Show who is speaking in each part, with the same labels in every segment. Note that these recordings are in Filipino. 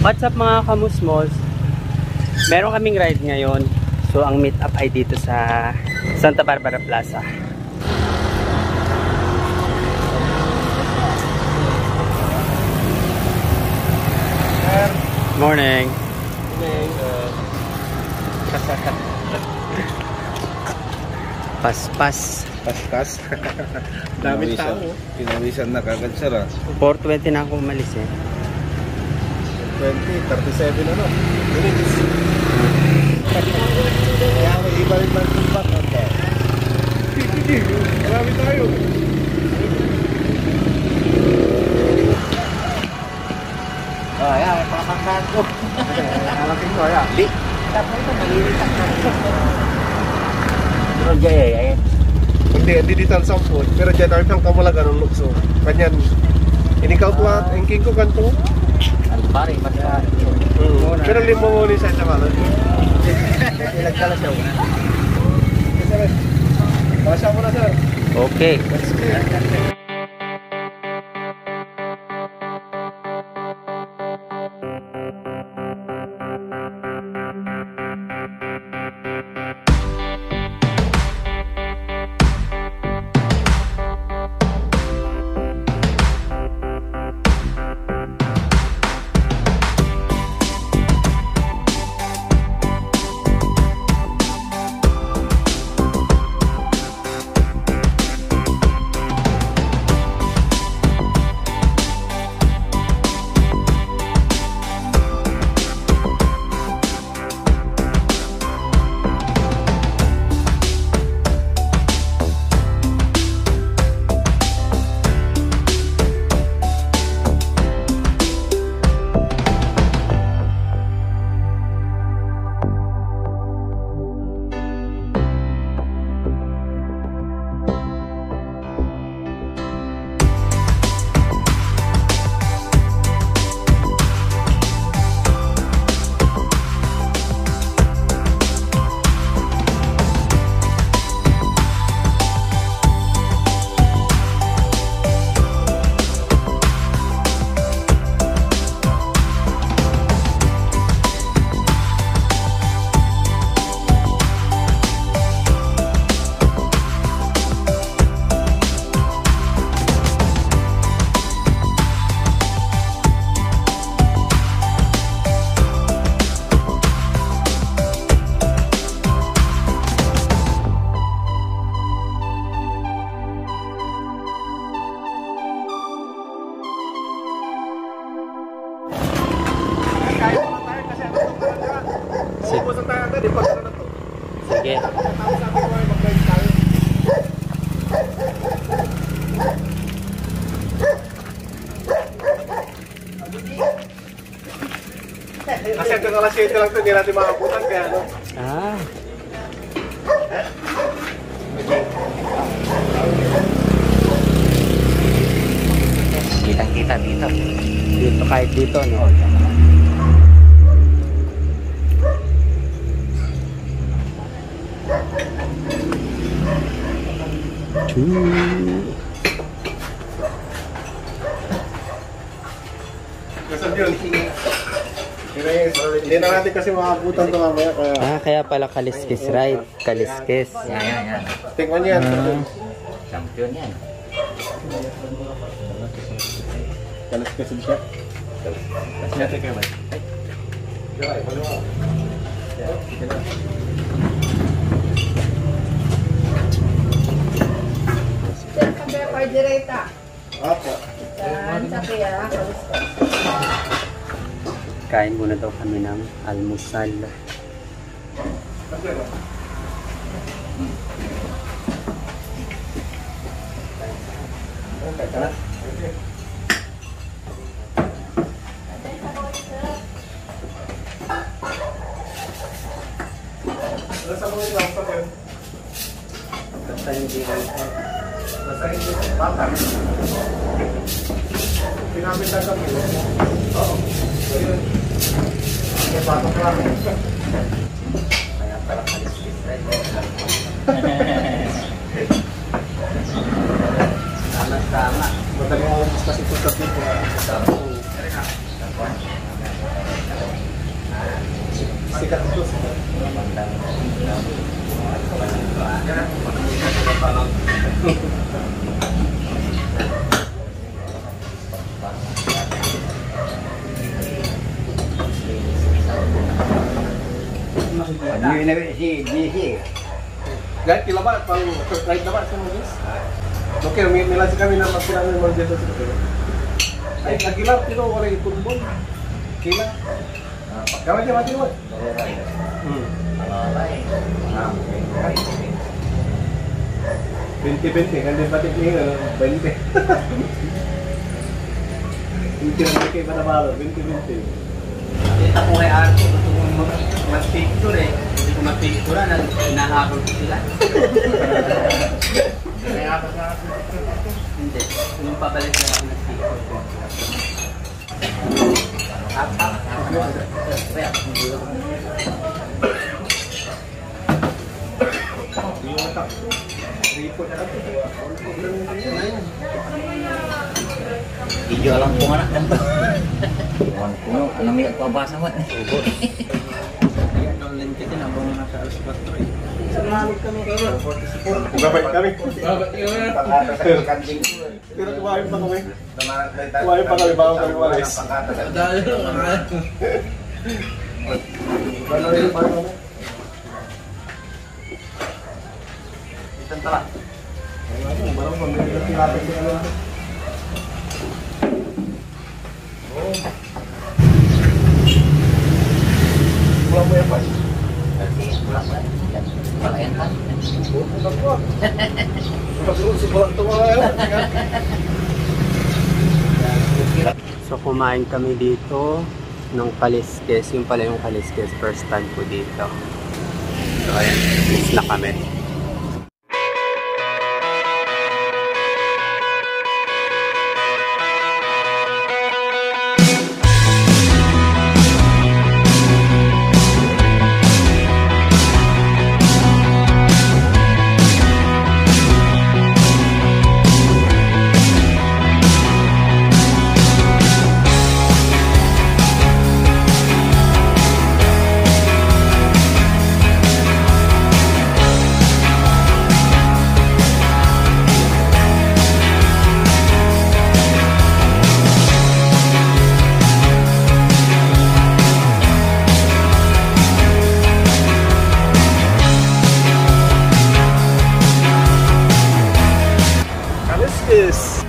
Speaker 1: What's up mga kamusmos? Meron kaming ride ngayon. So ang meet up ay dito sa Santa Barbara Plaza. Morning. Paspas.
Speaker 2: Paspas. Daming tao. Pinawisan na kagad sir.
Speaker 1: 4:20 na ako umalis eh.
Speaker 2: 37 ano? Minutes. Kaya may iba rin mag-tumbak. Marami tayo.
Speaker 1: Oh, yan. Pakakangkaan ko. Nakaking ko, yan. Di. Tapos ito, malilitak na. Pero dyan eh.
Speaker 2: Hindi dito ang sampun. Pero dyan ang kamulagan ng lukso. Kanyan. Ini kau buat engking ko kanto.
Speaker 1: Ano pare, basta.
Speaker 2: Pero limo mo ni sa malam.
Speaker 1: Nagkala siya una.
Speaker 2: Basa mo na sir.
Speaker 1: Okay. Sige.
Speaker 2: Kasi ito alas 7 lang ito, hindi natin makabutan kaya ano.
Speaker 1: Ah. Kitang-kita dito. Dito kahit dito, no?
Speaker 2: Kasab yun. Hindi na natin kasi makabutan ito mamaya kaya...
Speaker 1: Ah, kaya pala kaliskis ride. Kaliskis.
Speaker 3: Yan.
Speaker 2: Tingnan yan.
Speaker 3: Champion yan.
Speaker 2: Kaliskis siya. Kaliskis kayo ba? Apa?
Speaker 1: Kain muna daw kami ng almusal. Basta hindi
Speaker 2: bakar. Pinamitan kami. Oo. Kaya batok lang.
Speaker 1: Kaya pala kaliskis ride. Tama.
Speaker 2: Madaling ako mas kasi pusat dito. sikat itu. Guys, kilabat pang right dapat semua guys. Oke, milasi kami na magkailangan ng mga dito sa ay, nagilap pero wala itumbol. Kila. Kawan dia mati buat. Binti kan dia batik ni binti. Binti na kay pada balo, binti.
Speaker 1: Kita ko kay Arto, gusto kong mag-picture eh. Hindi ko mag-picture na hinahabol ko sila. Hindi. Nung pabalik na ako nag-picture ko.
Speaker 3: Hijau Lampung anak dan tuh. Wan kuno, anak milik pabasa mat.
Speaker 1: Online kita nabang nasa alas 4 eh. Selalu kami kayo.
Speaker 2: Babay kami.
Speaker 3: Kancing.
Speaker 2: Pero kumain pa kami. Kumain pa kami bago kami walis.
Speaker 1: Tentara.
Speaker 2: Barang pembeli tilapia sih kalau. Pulang mau apa?
Speaker 3: Pulang kan? Pulang kan?
Speaker 2: Pulang tua ya.
Speaker 1: So kumain kami dito ng kaliskes. Yung pala yung kaliskes. First time ko dito. So ayan, miss na kami.
Speaker 2: Kaliskes.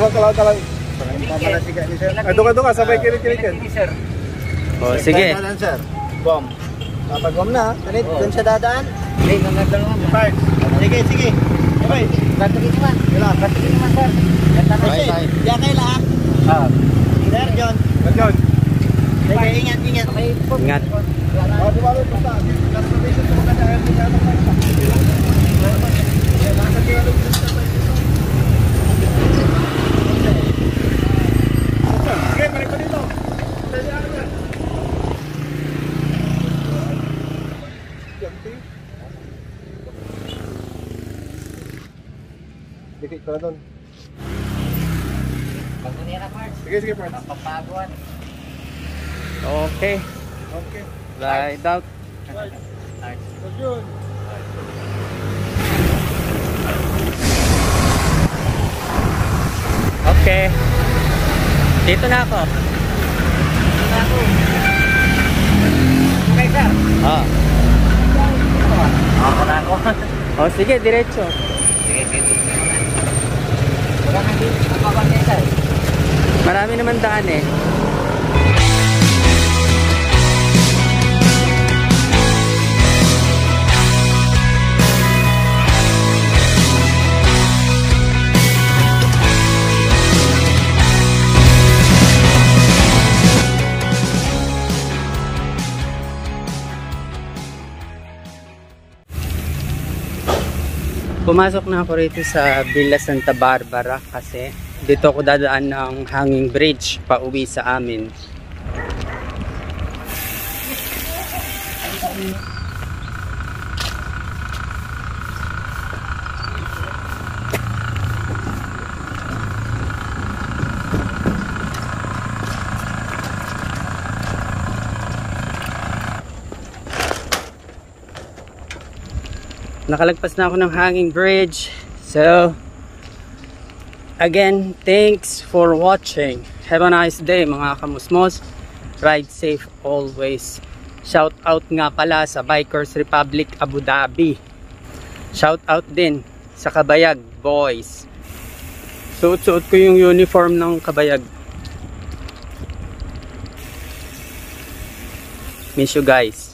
Speaker 2: Kalau Aduh sampai kiri-kiri kan.
Speaker 1: Oh, sige.
Speaker 2: Bom. Dapat bom na. Kanit dun sa dadaan.
Speaker 3: Hindi, nangagdang naman.
Speaker 2: Sige. Okay.
Speaker 3: Katukin naman. Katukin naman, sir.
Speaker 2: Diyan kayo lahat. Sir John. Ingat.
Speaker 1: Ingat.
Speaker 2: Dikit ko na doon.
Speaker 3: Pagkunira, Mark.
Speaker 2: Sige, Mark.
Speaker 3: Papaguan.
Speaker 1: Okay. Ride out. Okay. Dito na ako.
Speaker 3: Okay, sir.
Speaker 1: Ah.
Speaker 3: Ako na ako.
Speaker 1: Oh, sige, diretso.
Speaker 3: Sige, sige. Wala na dito. Ako ba, sir?
Speaker 1: Marami naman daan eh. Pumasok na ako rito sa Villa Santa Barbara kasi dito ako dadaan ng hanging bridge pa uwi sa amin. Nakalagpas na ako ng hanging bridge. So, again, thanks for watching. Have a nice day mga kamusmos. Ride safe always. Shout out nga pala sa Bikers Republic Abu Dhabi. Shout out din sa Kabayag Boys. Suot-suot ko yung uniform ng Kabayag. Miss you guys.